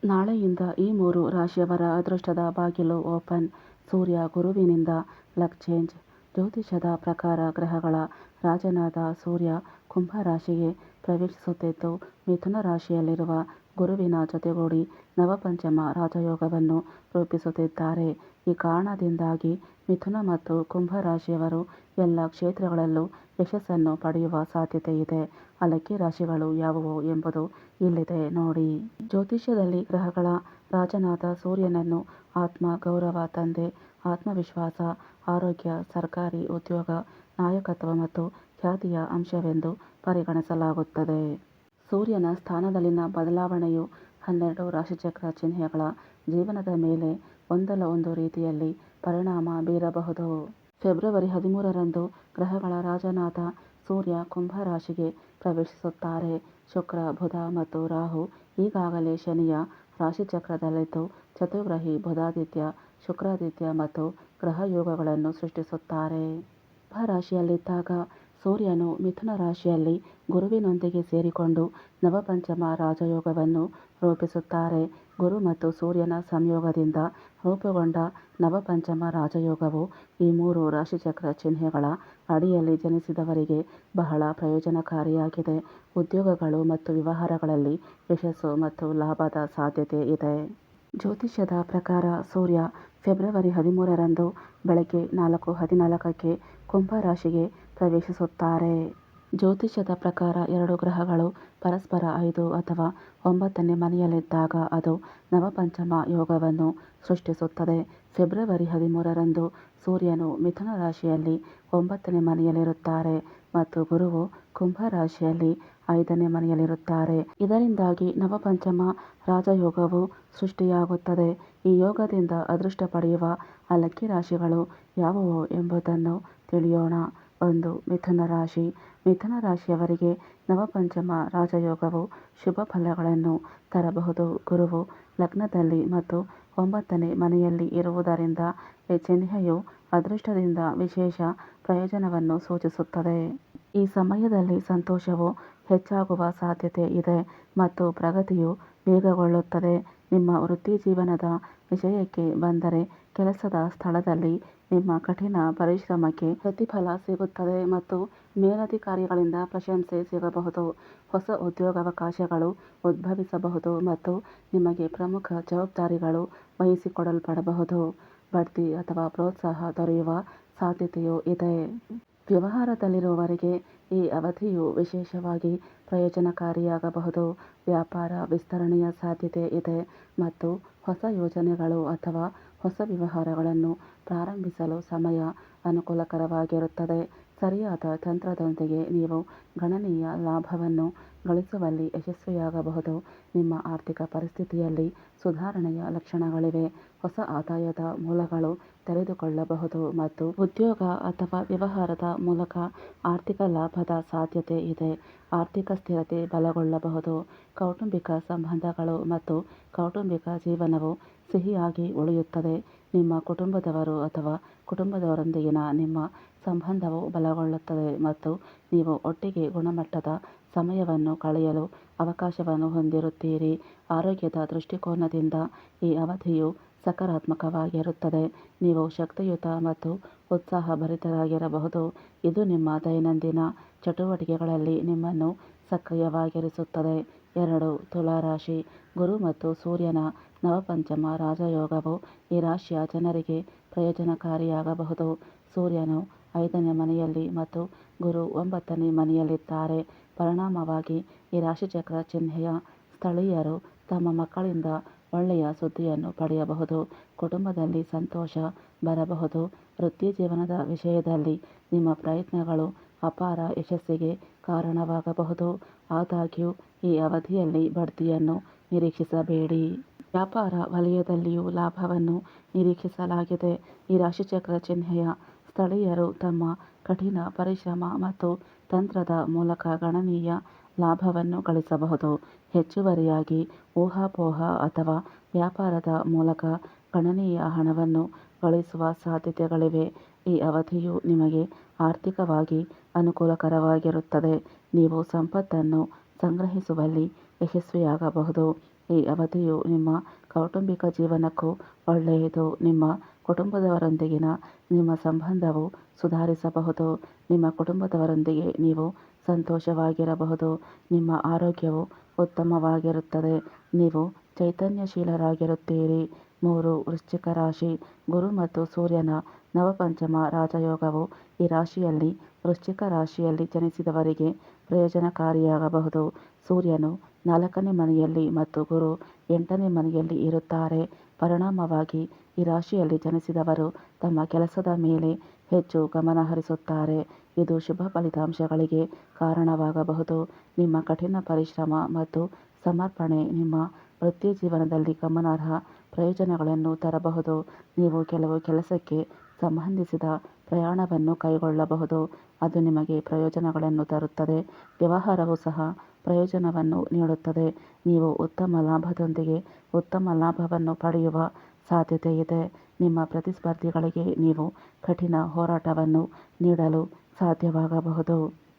ನಾಳೆಯಿಂದ ಈ 3 ರಾಶಿಯವರ ಅದೃಷ್ಟದ ಬಾಗಿಲು ಓಪನ್. ಸೂರ್ಯ ಗುರುವಿನಿಂದ ಲಕ್ ಚೇಂಜ್. ಜ್ಯೋತಿಷ್ಯದ ಪ್ರಕಾರ ಗ್ರಹಗಳ ರಾಜನಾದ ಸೂರ್ಯ ಕುಂಭ ರಾಶಿಗೆ ಪ್ರವೇಶಿಸುತ್ತಿದ್ದು, ಮಿಥುನ ರಾಶಿಯಲ್ಲಿರುವ ಗುರುವಿನ ಜೊತೆಗೂಡಿ ನವಪಂಚಮ ರಾಜಯೋಗವನ್ನು ರೂಪಿಸುತ್ತಿದ್ದಾರೆ. ಈ ಕಾರಣದಿಂದಾಗಿ ಮಿಥುನ ಮತ್ತು ಕುಂಭ ರಾಶಿಯವರು ಎಲ್ಲ ಕ್ಷೇತ್ರಗಳಲ್ಲೂ ಯಶಸ್ಸನ್ನು ಪಡೆಯುವ ಸಾಧ್ಯತೆ ಇದೆ. ಆ ಲಕ್ಕಿ ರಾಶಿಗಳು ಯಾವುವು ಎಂಬುದು ಇಲ್ಲಿದೆ ನೋಡಿ. ಜ್ಯೋತಿಷ್ಯದಲ್ಲಿ ಗ್ರಹಗಳ ರಾಜನಾದ ಸೂರ್ಯನನ್ನು ಆತ್ಮ, ಗೌರವ, ತಂದೆ, ಆತ್ಮವಿಶ್ವಾಸ, ಆರೋಗ್ಯ, ಸರ್ಕಾರಿ ಉದ್ಯೋಗ, ನಾಯಕತ್ವ ಮತ್ತು ಖ್ಯಾತಿಯ ಅಂಶವೆಂದು ಪರಿಗಣಿಸಲಾಗುತ್ತದೆ. ಸೂರ್ಯನ ಸ್ಥಾನದಲ್ಲಿನ ಬದಲಾವಣೆಯು 12 ರಾಶಿಚಕ್ರ ಚಿಹ್ನೆಗಳ ಜೀವನದ ಮೇಲೆ ಒಂದಲ್ಲ ಒಂದು ರೀತಿಯಲ್ಲಿ ಪರಿಣಾಮ ಬೀರಬಹುದು. ಫೆಬ್ರವರಿ 13ರಂದು ಗ್ರಹಗಳ ರಾಜನಾದ ಸೂರ್ಯ ಕುಂಭ ರಾಶಿಗೆ ಪ್ರವೇಶಿಸುತ್ತಾರೆ. ಶುಕ್ರ, ಬುಧ ಮತ್ತು ರಾಹು ಈಗಾಗಲೇ ಶನಿಯ ರಾಶಿಚಕ್ರದಲ್ಲಿದ್ದು, ಚತುರ್ಗ್ರಹಿ ಬುಧಾದಿತ್ಯ, ಶುಕ್ರಾದಿತ್ಯ ಮತ್ತು ಗ್ರಹಯೋಗಗಳನ್ನು ಸೃಷ್ಟಿಸುತ್ತಾರೆ. ಕುಂಭ ರಾಶಿಯಲ್ಲಿದ್ದಾಗ ಸೂರ್ಯನು ಮಿಥುನ ರಾಶಿಯಲ್ಲಿ ಗುರುವಿನೊಂದಿಗೆ ಸೇರಿಕೊಂಡು ನವಪಂಚಮ ರಾಜಯೋಗವನ್ನು ರೂಪಿಸುತ್ತಾರೆ. ಗುರು ಮತ್ತು ಸೂರ್ಯನ ಸಂಯೋಗದಿಂದ ರೂಪುಗೊಂಡ ನವಪಂಚಮ ರಾಜಯೋಗವು ಈ 3 ರಾಶಿಚಕ್ರ ಚಿಹ್ನೆಗಳ ಅಡಿಯಲ್ಲಿ ಜನಿಸಿದವರಿಗೆ ಬಹಳ ಪ್ರಯೋಜನಕಾರಿಯಾಗಿದೆ. ಉದ್ಯೋಗಗಳು ಮತ್ತು ವ್ಯವಹಾರಗಳಲ್ಲಿ ಯಶಸ್ಸು ಮತ್ತು ಲಾಭದ ಸಾಧ್ಯತೆ ಇದೆ. ಜ್ಯೋತಿಷ್ಯದ ಪ್ರಕಾರ ಸೂರ್ಯ ಫೆಬ್ರವರಿ 13ರಂದು ಬೆಳಗ್ಗೆ 4:14ಕ್ಕೆ ಕುಂಭ ರಾಶಿಗೆ ಪ್ರವೇಶಿಸುತ್ತಾರೆ. ಜ್ಯೋತಿಷ್ಯದ ಪ್ರಕಾರ 2 ಗ್ರಹಗಳು ಪರಸ್ಪರ 5 ಅಥವಾ 9ನೇ ಮನೆಯಲ್ಲಿದ್ದಾಗ ಅದು ನವಪಂಚಮ ಯೋಗವನ್ನು ಸೃಷ್ಟಿಸುತ್ತದೆ. ಫೆಬ್ರವರಿ 13ರಂದು ಸೂರ್ಯನು ಮಿಥುನ ರಾಶಿಯಲ್ಲಿ 9ನೇ ಮನೆಯಲ್ಲಿರುತ್ತಾರೆ ಮತ್ತು ಗುರುವು ಕುಂಭ ರಾಶಿಯಲ್ಲಿ 5ನೇ ಮನೆಯಲ್ಲಿರುತ್ತಾರೆ. ಇದರಿಂದಾಗಿ ನವಪಂಚಮ ರಾಜಯೋಗವು ಸೃಷ್ಟಿಯಾಗುತ್ತದೆ. ಈ ಯೋಗದಿಂದ ಅದೃಷ್ಟ ಪಡೆಯುವ ಆ ಲಕ್ಕಿ ರಾಶಿಗಳು ಯಾವುವು ಎಂಬುದನ್ನು ತಿಳಿಯೋಣ. 1. ಮಿಥುನ ರಾಶಿ. ಮಿಥುನ ರಾಶಿಯವರಿಗೆ ನವಪಂಚಮ ರಾಜಯೋಗವು ಶುಭ ಫಲಗಳನ್ನು ತರಬಹುದು. ಗುರುವು ಲಗ್ನದಲ್ಲಿ ಮತ್ತು 9ನೇ ಮನೆಯಲ್ಲಿ ಇರುವುದರಿಂದ ಈ ಚಿಹ್ನೆಯು ಅದೃಷ್ಟದಿಂದ ವಿಶೇಷ ಪ್ರಯೋಜನವನ್ನು ಸೂಚಿಸುತ್ತದೆ. ಈ ಸಮಯದಲ್ಲಿ ಸಂತೋಷವು ಹೆಚ್ಚಾಗುವ ಸಾಧ್ಯತೆ ಇದೆ ಮತ್ತು ಪ್ರಗತಿಯು ವೇಗಗೊಳ್ಳುತ್ತದೆ. ನಿಮ್ಮ ವೃತ್ತಿಜೀವನದ ವಿಷಯಕ್ಕೆ ಬಂದರೆ, ಕೆಲಸದ ಸ್ಥಳದಲ್ಲಿ ನಿಮ್ಮ ಕಠಿಣ ಪರಿಶ್ರಮಕ್ಕೆ ಪ್ರತಿಫಲ ಸಿಗುತ್ತದೆ ಮತ್ತು ಮೇಲಧಿಕಾರಿಗಳಿಂದ ಪ್ರಶಂಸೆ ಸಿಗಬಹುದು. ಹೊಸ ಉದ್ಯೋಗಾವಕಾಶಗಳು ಉದ್ಭವಿಸಬಹುದು ಮತ್ತು ನಿಮಗೆ ಪ್ರಮುಖ ಜವಾಬ್ದಾರಿಗಳು ವಹಿಸಿಕೊಡಲ್ಪಡಬಹುದು. ಬಡ್ತಿ ಅಥವಾ ಪ್ರೋತ್ಸಾಹ ದೊರೆಯುವ ಸಾಧ್ಯತೆಯೂ ಇದೆ. ವ್ಯವಹಾರದಲ್ಲಿರುವವರಿಗೆ ಈ ಅವಧಿಯು ವಿಶೇಷವಾಗಿ ಪ್ರಯೋಜನಕಾರಿಯಾಗಬಹುದು. ವ್ಯಾಪಾರ ವಿಸ್ತರಣೆಯ ಸಾಧ್ಯತೆ ಇದೆ ಮತ್ತು ಹೊಸ ಯೋಜನೆಗಳು ಅಥವಾ ಹೊಸ ವ್ಯವಹಾರಗಳನ್ನು ಪ್ರಾರಂಭಿಸಲು ಸಮಯ ಅನುಕೂಲಕರವಾಗಿರುತ್ತದೆ. ಸರಿಯಾದ ತಂತ್ರದೊಂದಿಗೆ ನೀವು ಗಣನೀಯ ಲಾಭವನ್ನು ಗಳಿಸುವಲ್ಲಿ ಯಶಸ್ವಿಯಾಗಬಹುದು. ನಿಮ್ಮ ಆರ್ಥಿಕ ಪರಿಸ್ಥಿತಿಯಲ್ಲಿ ಸುಧಾರಣೆಯ ಲಕ್ಷಣಗಳಿವೆ. ಹೊಸ ಆದಾಯದ ಮೂಲಗಳು ತೆರೆದುಕೊಳ್ಳಬಹುದು ಮತ್ತು ಉದ್ಯೋಗ ಅಥವಾ ವ್ಯವಹಾರದ ಮೂಲಕ ಆರ್ಥಿಕ ಲಾಭದ ಸಾಧ್ಯತೆ ಇದೆ. ಆರ್ಥಿಕ ಸ್ಥಿರತೆ ಬಲಗೊಳ್ಳಬಹುದು. ಕೌಟುಂಬಿಕ ಸಂಬಂಧಗಳು ಮತ್ತು ಕೌಟುಂಬಿಕ ಜೀವನವು ಸಿಹಿಯಾಗಿ ಉಳಿಯುತ್ತದೆ. ನಿಮ್ಮ ಕುಟುಂಬದವರು ಅಥವಾ ಕುಟುಂಬದವರೊಂದಿಗಿನ ನಿಮ್ಮ ಸಂಬಂಧವು ಬಲಗೊಳ್ಳುತ್ತದೆ ಮತ್ತು ನೀವು ಒಟ್ಟಿಗೆ ಗುಣಮಟ್ಟದ ಸಮಯವನ್ನು ಕಳೆಯಲು ಅವಕಾಶವನ್ನು ಹೊಂದಿರುತ್ತೀರಿ. ಆರೋಗ್ಯದ ದೃಷ್ಟಿಕೋನದಿಂದ ಈ ಅವಧಿಯು ಸಕಾರಾತ್ಮಕವಾಗಿರುತ್ತದೆ. ನೀವು ಶಕ್ತಿಯುತ ಮತ್ತು ಉತ್ಸಾಹಭರಿತರಾಗಿರಬಹುದು. ಇದು ನಿಮ್ಮ ದೈನಂದಿನ ಚಟುವಟಿಕೆಗಳಲ್ಲಿ ನಿಮ್ಮನ್ನು ಸಕ್ರಿಯವಾಗಿರಿಸುತ್ತದೆ. 2. ತುಲಾ ರಾಶಿ. ಗುರು ಮತ್ತು ಸೂರ್ಯನ ನವಪಂಚಮ ರಾಜಯೋಗವು ಈ ರಾಶಿಯ ಜನರಿಗೆ ಪ್ರಯೋಜನಕಾರಿಯಾಗಬಹುದು. ಸೂರ್ಯನು 5ನೇ ಮನೆಯಲ್ಲಿ ಮತ್ತು ಗುರು 9ನೇ ಮನೆಯಲ್ಲಿದ್ದಾರೆ. ಪರಿಣಾಮವಾಗಿ ಈ ರಾಶಿಚಕ್ರ ಚಿಹ್ನೆಯ ಸ್ಥಳೀಯರು ತಮ್ಮ ಮಕ್ಕಳಿಂದ ಒಳ್ಳೆಯ ಸುದ್ದಿಯನ್ನು ಪಡೆಯಬಹುದು. ಕುಟುಂಬದಲ್ಲಿ ಸಂತೋಷ ಬರಬಹುದು. ವೃತ್ತಿಜೀವನದ ವಿಷಯದಲ್ಲಿ ನಿಮ್ಮ ಪ್ರಯತ್ನಗಳು ಅಪಾರ ಯಶಸ್ಸಿಗೆ ಕಾರಣವಾಗಬಹುದು. ಆದಾಗ್ಯೂ ಈ ಅವಧಿಯಲ್ಲಿ ಬಡ್ತಿಯನ್ನು ನಿರೀಕ್ಷಿಸಬೇಡಿ. ವ್ಯಾಪಾರ ವಲಯದಲ್ಲಿಯೂ ಲಾಭವನ್ನು ನಿರೀಕ್ಷಿಸಲಾಗಿದೆ. ಈ ರಾಶಿಚಕ್ರ ಚಿಹ್ನೆಯ ಸ್ಥಳೀಯರು ತಮ್ಮ ಕಠಿಣ ಪರಿಶ್ರಮ ಮತ್ತು ತಂತ್ರದ ಮೂಲಕ ಗಣನೀಯ ಲಾಭವನ್ನು ಗಳಿಸಬಹುದು. ಹೆಚ್ಚುವರಿಯಾಗಿ ಊಹಾಪೋಹ ಅಥವಾ ವ್ಯಾಪಾರದ ಮೂಲಕ ಗಣನೀಯ ಹಣವನ್ನು ಗಳಿಸುವ ಸಾಧ್ಯತೆಗಳಿವೆ. ಈ ಅವಧಿಯು ನಿಮಗೆ ಆರ್ಥಿಕವಾಗಿ ಅನುಕೂಲಕರವಾಗಿರುತ್ತದೆ. ನೀವು ಸಂಪತ್ತನ್ನು ಸಂಗ್ರಹಿಸುವಲ್ಲಿ ಯಶಸ್ವಿಯಾಗಬಹುದು. ಈ ಅವಧಿಯು ನಿಮ್ಮ ಕೌಟುಂಬಿಕ ಜೀವನಕ್ಕೂ ಒಳ್ಳೆಯದು. ನಿಮ್ಮ ಕುಟುಂಬದವರೊಂದಿಗಿನ ನಿಮ್ಮ ಸಂಬಂಧವು ಸುಧಾರಿಸಬಹುದು. ನಿಮ್ಮ ಕುಟುಂಬದವರೊಂದಿಗೆ ನೀವು ಸಂತೋಷವಾಗಿರಬಹುದು. ನಿಮ್ಮ ಆರೋಗ್ಯವು ಉತ್ತಮವಾಗಿರುತ್ತದೆ. ನೀವು ಚೈತನ್ಯಶೀಲರಾಗಿರುತ್ತೀರಿ. 3. ವೃಶ್ಚಿಕ ರಾಶಿ. ಗುರು ಮತ್ತು ಸೂರ್ಯನ ನವಪಂಚಮ ರಾಜಯೋಗವು ಈ ರಾಶಿಯಲ್ಲಿ ವೃಶ್ಚಿಕ ರಾಶಿಯಲ್ಲಿ ಜನಿಸಿದವರಿಗೆ ಪ್ರಯೋಜನಕಾರಿಯಾಗಬಹುದು. ಸೂರ್ಯನು 4ನೇ ಮನೆಯಲ್ಲಿ ಮತ್ತು ಗುರು 8ನೇ ಮನೆಯಲ್ಲಿ ಇರುತ್ತಾರೆ. ಪರಿಣಾಮವಾಗಿ ಈ ರಾಶಿಯಲ್ಲಿ ಜನಿಸಿದವರು ತಮ್ಮ ಕೆಲಸದ ಮೇಲೆ ಹೆಚ್ಚು ಗಮನ ಹರಿಸುತ್ತಾರೆ. ಇದು ಶುಭ ಫಲಿತಾಂಶಗಳಿಗೆ ಕಾರಣವಾಗಬಹುದು. ನಿಮ್ಮ ಕಠಿಣ ಪರಿಶ್ರಮ ಮತ್ತು ಸಮರ್ಪಣೆ ನಿಮ್ಮ ವೃತ್ತಿಜೀವನದಲ್ಲಿ ಗಮನಾರ್ಹ ಪ್ರಯೋಜನಗಳನ್ನು ತರಬಹುದು. ನೀವು ಕೆಲವು ಕೆಲಸಕ್ಕೆ ಸಂಬಂಧಿಸಿದ ಪ್ರಯಾಣವನ್ನು ಕೈಗೊಳ್ಳಬಹುದು. ಅದು ನಿಮಗೆ ಪ್ರಯೋಜನಗಳನ್ನು ತರುತ್ತದೆ. ವ್ಯವಹಾರವು ಸಹ ಪ್ರಯೋಜನವನ್ನು ನೀಡುತ್ತದೆ. ನೀವು ಉತ್ತಮ ಲಾಭದೊಂದಿಗೆ ಉತ್ತಮ ಲಾಭವನ್ನು ಪಡೆಯುವ ಸಾಧ್ಯತೆಯಿದೆ. ನಿಮ್ಮ ಪ್ರತಿಸ್ಪರ್ಧಿಗಳಿಗೆ ನೀವು ಕಠಿಣ ಹೋರಾಟವನ್ನು ನೀಡಲು ಸಾಧ್ಯವಾಗಬಹುದು.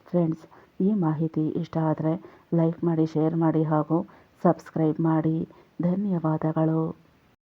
ಫ್ರೆಂಡ್ಸ್, ಈ ಮಾಹಿತಿ ಇಷ್ಟ ಆದರೆ ಲೈಕ್ ಮಾಡಿ, ಶೇರ್ ಮಾಡಿ ಹಾಗೂ ಸಬ್ಸ್ಕ್ರೈಬ್ ಮಾಡಿ. ಧನ್ಯವಾದಗಳು.